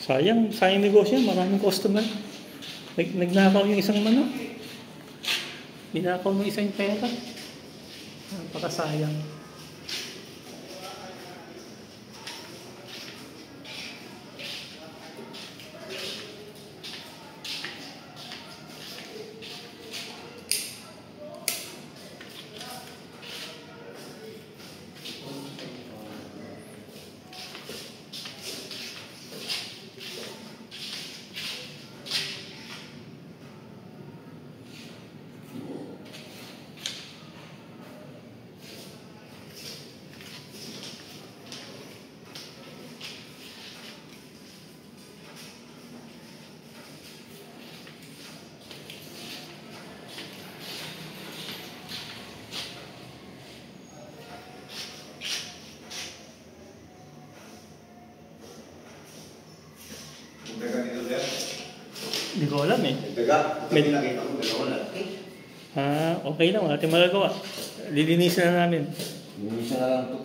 Sayang, sayang negosyo. Maraming customer. Nagnakaw yung isang manok. Ninakaw mo isang pera. Napakasayang. Hindi ko alam eh. May nakita ko, wala. Okay lang. Wala tayong magagawa. Lilinisan na namin. Lilinisan na lang ito.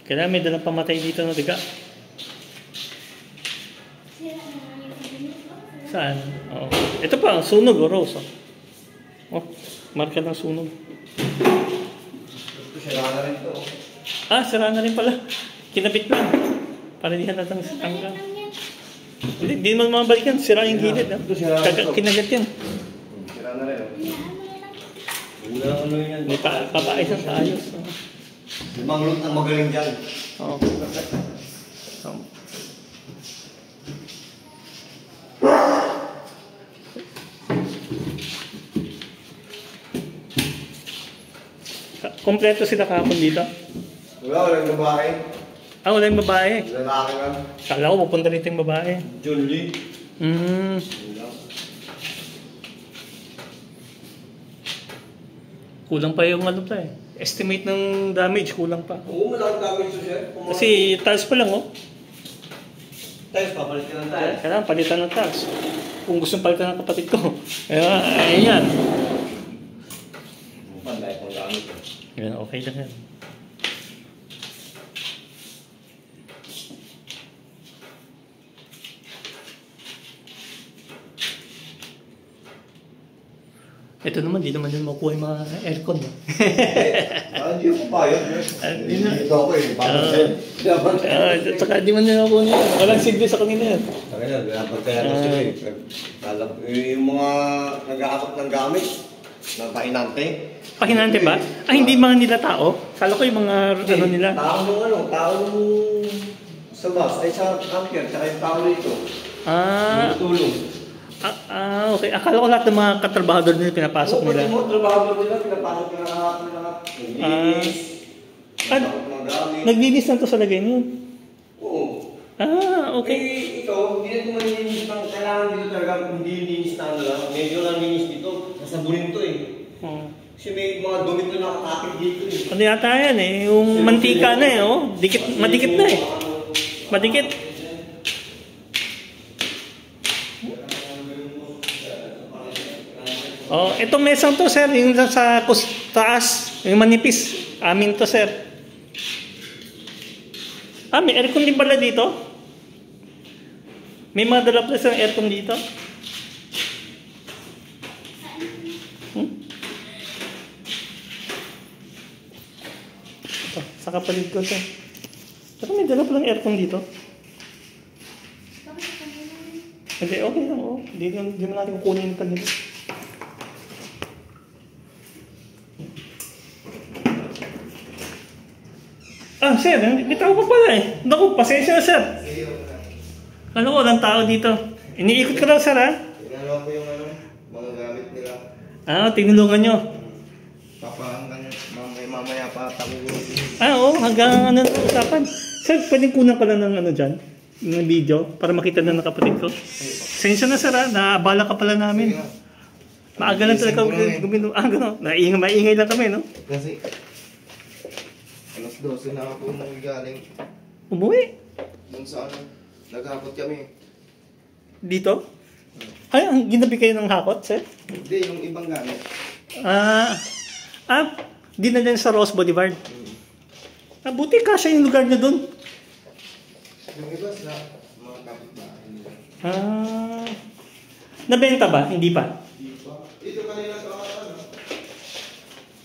Kailangan may dalang pamatay dito na daga. Saan? Oh. Ito pa, sunog o rose. Oh, marka ng sunog. Sira na rin ito. Sira na rin pala. Kinabit lang. Para di halatang tanggal. Hindi naman mabalikan. Sira yung gilid. Kinagat yan. Sira na rin. May papaayos ang ayos. Manglot ang magaling dyan. Oo. Kompleto sila kahapon dito? Walang babae. Walang babae. Lalaki lang. Kala ko pupunta rito yung babae. John Lee. Kulang pa yung ano pa eh. Estimate ng damage, kulang pa. Oo, malaking damage to siya. Kasi tiles pa lang oh. Tiles, papalit ka ng tiles. Kailangan palitan ng tiles. Kung gusto palitan ng kapatid ko. Ayan. Panday kung gamit. Yan, okay lang yan. Ito naman, di naman din makuha yung mga aircon. Hindi ko payag. Dito ako eh. Saka di man din makuha nila. Walang sigli sa kanila yan. Kaya dapat kaya na sila eh. Yung mga nag-aakot ng gamit, ng pahinante. Pahinante ba? Hindi mga nila tao? Kala ko yung mga ano nila. Tao nung sa bus, ay sa camper, tsaka yung tao dito. Tulong. Okay. Akala ko lahat ng mga katrabahador nila pinapasok nila. Oo, trabahador nila, pinapasok nila lahat. Naglinis na ito sa lagay niyo? Oo. Okay. Ito, hindi na ito manilinis ng kailangan dito talaga, hindi linis na lang. Medyo lang linis dito, nasabunin ito eh. Kasi may mga dumit na nakakapit dito eh. Ano yata yan eh, yung mantika na eh, oh. Madikit na eh. Madikit. Itong mesang to sir, yung sa taas, yung manipis. Amin to sir. May aircon din pala dito. May mga dala pala sa aircon dito. Ito, sa kapatid ko sir. Pero may dala palang aircon dito. Hindi, okay lang oh. Hindi mo natin kukunin yung kanila. Sir, bitaw pa pala eh. Naku, pasensya na sir. Ano ko, walang tao dito. Iniikot ka daw sir ha? Tinanong ko yung mga gamit nila. Tinulungan nyo. Hanggang mamaya pa tagugulo. Hanggang ano na usapan. Sir, pwedeng kunan ka lang ng ano dyan? Ng video para makita na ng kapatid ko. Pasensya na sir ha, naabala ka pala namin. Maaga lang talaga gumino. Gano'n. Maingay lang kami no? Kasi alas 12 na ako galing. Umuwi? Doon sa naghakot kami. Dito? Ang ginabi kayo ng hakot, sir? Hindi, yung ibang gamit. Di na din sa Rose Boulevard. Buti kasya yung lugar nyo doon. Yung iba sa mga kapitbahay nila. Nabenta ba? Hindi pa. Ito kanila sa ano?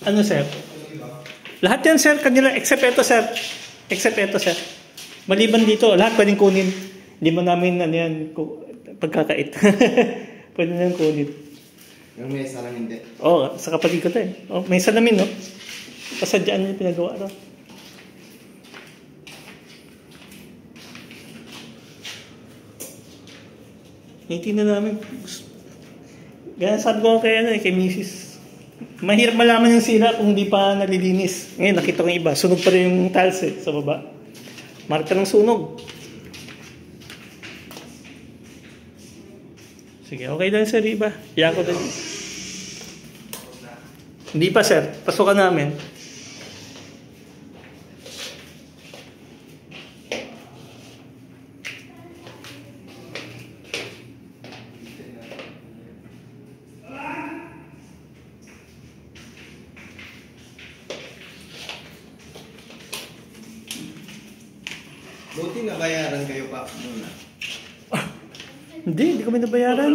Ano, sir? Yung iba. Lahat yan, sir, kanila, except ito, sir. Except ito, sir. Maliban dito, lahat pwedeng kunin. Hindi mo namin, ano yan, pagkakait. Pwede nang kunin. Yung may sarang hindi. Oo, sa kapatid ko to eh. Oh, may salamin, no? Pasadyaan niya pinagawa to. Tingnan namin. Kaya sabi ko kay, kay Mrs. Mahirap malaman yung sira kung hindi pa nalilinis. Ngayon, nakita ko yung iba. Sunog pa rin yung tiles eh, sa baba. Marka ng sunog. Sige, okay lang sir, iba. Iyan ko din. Hindi pa sir, pasukan namin. Buti nabayaran kayo pa muna. Hindi kami nabayaran.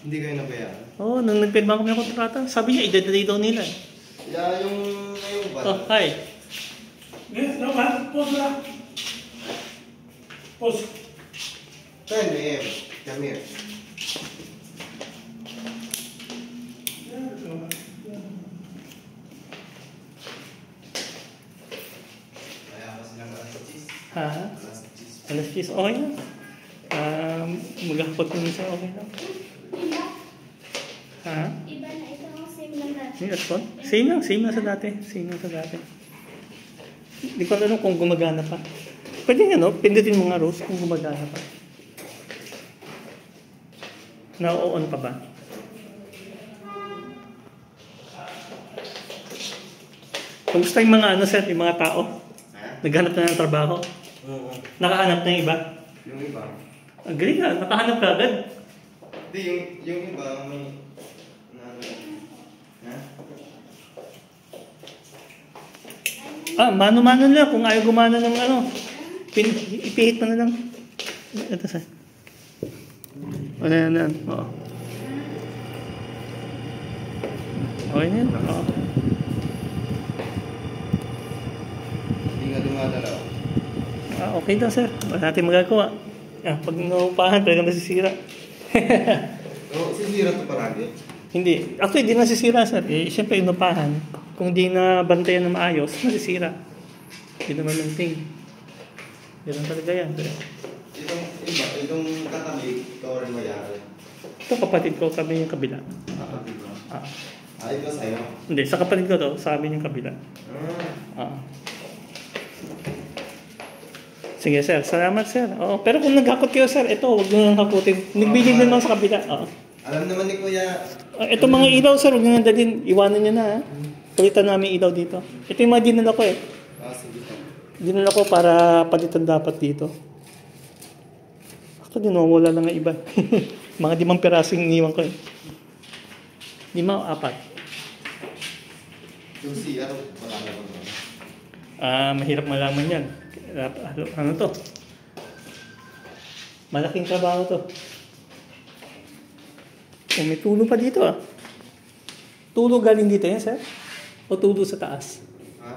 Hindi kayo nabayaran? Oo, nung nagpirma kami ng kontrata, sabi niya, i-delay daw nila. Yeah, yung ngayong ba? Oh, hi. Yes, no man. Pause lang. Pause. 10 a.m. Come here. Kaya ako silang alas 10. Ha? Alas 10. Alas 10, okay na. Maghapot mo sa okay na. Ha? Iba na ito ang same lang natin. Yung aircon? Same lang sa dati. Same lang sa dati. Hindi ko alam kung gumagana pa. Pwede nga, no? Pindutin mo nga, Rose, kung gumagana pa. Na-on pa ba? Kumusta yung mga ano, sir, yung mga tao? Ha? Naghanap na ng trabaho? Oo. Nakahanap na yung iba? Yung iba? Ang galing na, nakahanap ka agad. Hindi, yung iba may... Ha? Mano-mano na kung ayaw gumana ng ano. Ipihit mo na lang. Ito sa. Wala yan. Oo. Okay na yan. Oo. Hindi nga dumadalaw. Okay daw sir. Wala natin magagawa. Pag naupahan, talagang nasisira. Oo, sisira to paragi. Hindi. Actually, di nasisira sir. Siyempre, inupahan. Kung di na bantayan na maayos, nasisira. Hindi naman ng thing. Ganun talaga yan. Itong iba, itong katabi, ikaw rin mayari. Ito kapatid ko, sabi yung kabila. Kapatid mo? Ah. Ito sa'yo? Hindi, sa kapatid ko to, sabi yung kabila. Ah. Sige sir, salamat sir. Oo, pero kung naghakot kayo sir, ito, huwag nyo nang hakutin. Nagbili din naman sa kabila. Oo. Alam naman ni Kuya. Ito mga ilaw sir, huwag nyo nang dalhin. Iwanan nyo na ha. Palitan namin ilaw dito. Ito yung mga dinala ko eh. Sige po. Dinala ko para palitan dapat dito. Actually, nawawala lang ang iba. Mga 5 pirasong iniwan ko eh. 5 o 4. Yung CR, wala na ba? Mahirap malaman yan. Ano to? Malaking trabaho to. May tulo pa dito ah. Tulo galing dito yan, sir? O tulo sa taas? Ha?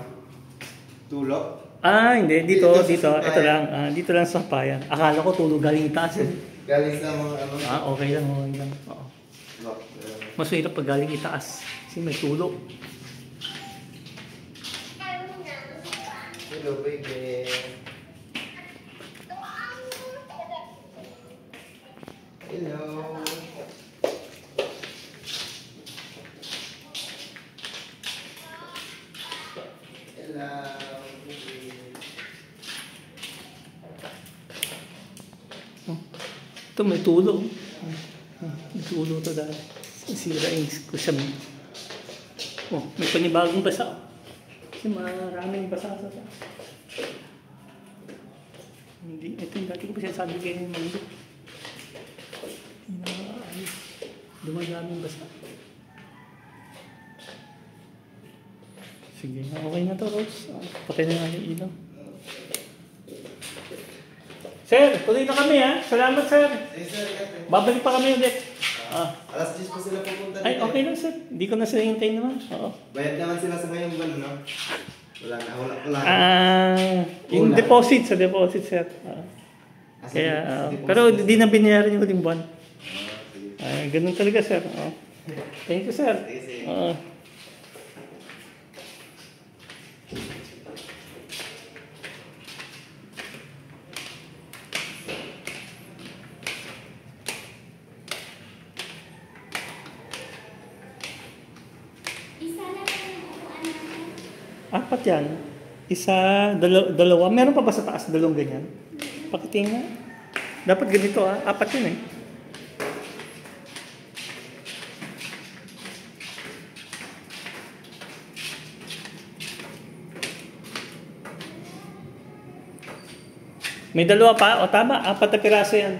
Tulo? Hindi. Dito. Dito sa Ito lang. Dito lang sa payan. Akala ko tulo galing taas eh. Galing sa mga ano? Okay lang. Oo. Lock. Mas mahirap pag galing itaas. Kasi may tulo. Hello, baby. Hello. Hello. Ito may tulo. May tulo to dahil. Sirain ko siya. May panibagong basa. Kasi maraming basa sa taas. Hindi. Ito yung dati ko pa sinasabi kayo yung maliit. Dumadaming basa. Sige, okay na to, Rose. Patay na nga yung ilaw. Sir, tuloy na kami ha. Salamat sir. Eh, sir, ingat. Babalik pa kami ulit. Alas 10 pa sila pupunta Ay, dito. okay lang sir. Hindi ko na sila hintayin naman. Oo. Bayad naman sila sa ngayong buwan, no? Wala. Yung Wala. deposit sa deposit sir. Kaya, pero hindi na binayaran yung huling buwan. Ay, ganun talaga sir. Thank you sir. Sige. Isa na lang yung upuan natin. Apat yan. Isa, dalawa. Meron pa ba sa taas dalawang ganyan? Pakitingin nga. Dapat ganito apat yun eh. May dalawa pa? O tama, apat na piraso yan.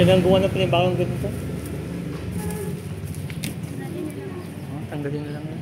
Kailangan gawa na panibagong ganito. Tanggalin na lang yan.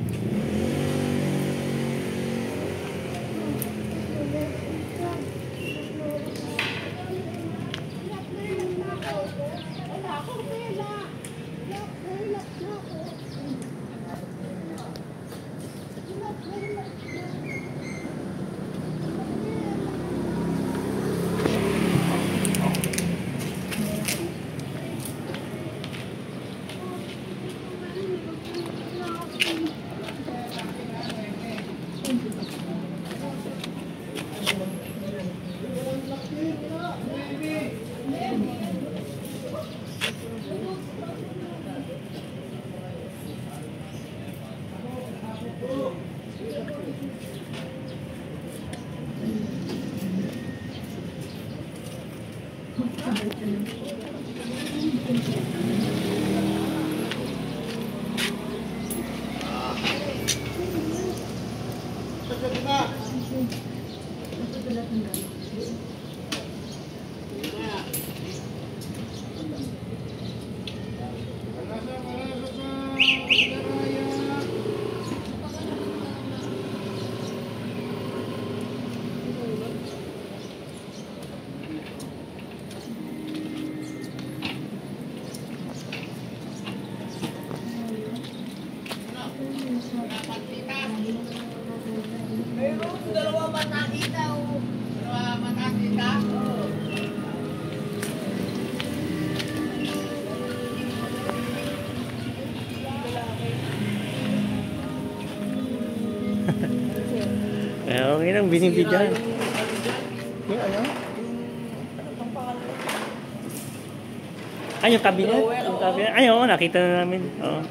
yun ang binibidyan. Yung ano? Ay, yung cabinet. Yung cabinet. Ay, oo, nakita na namin. Oo.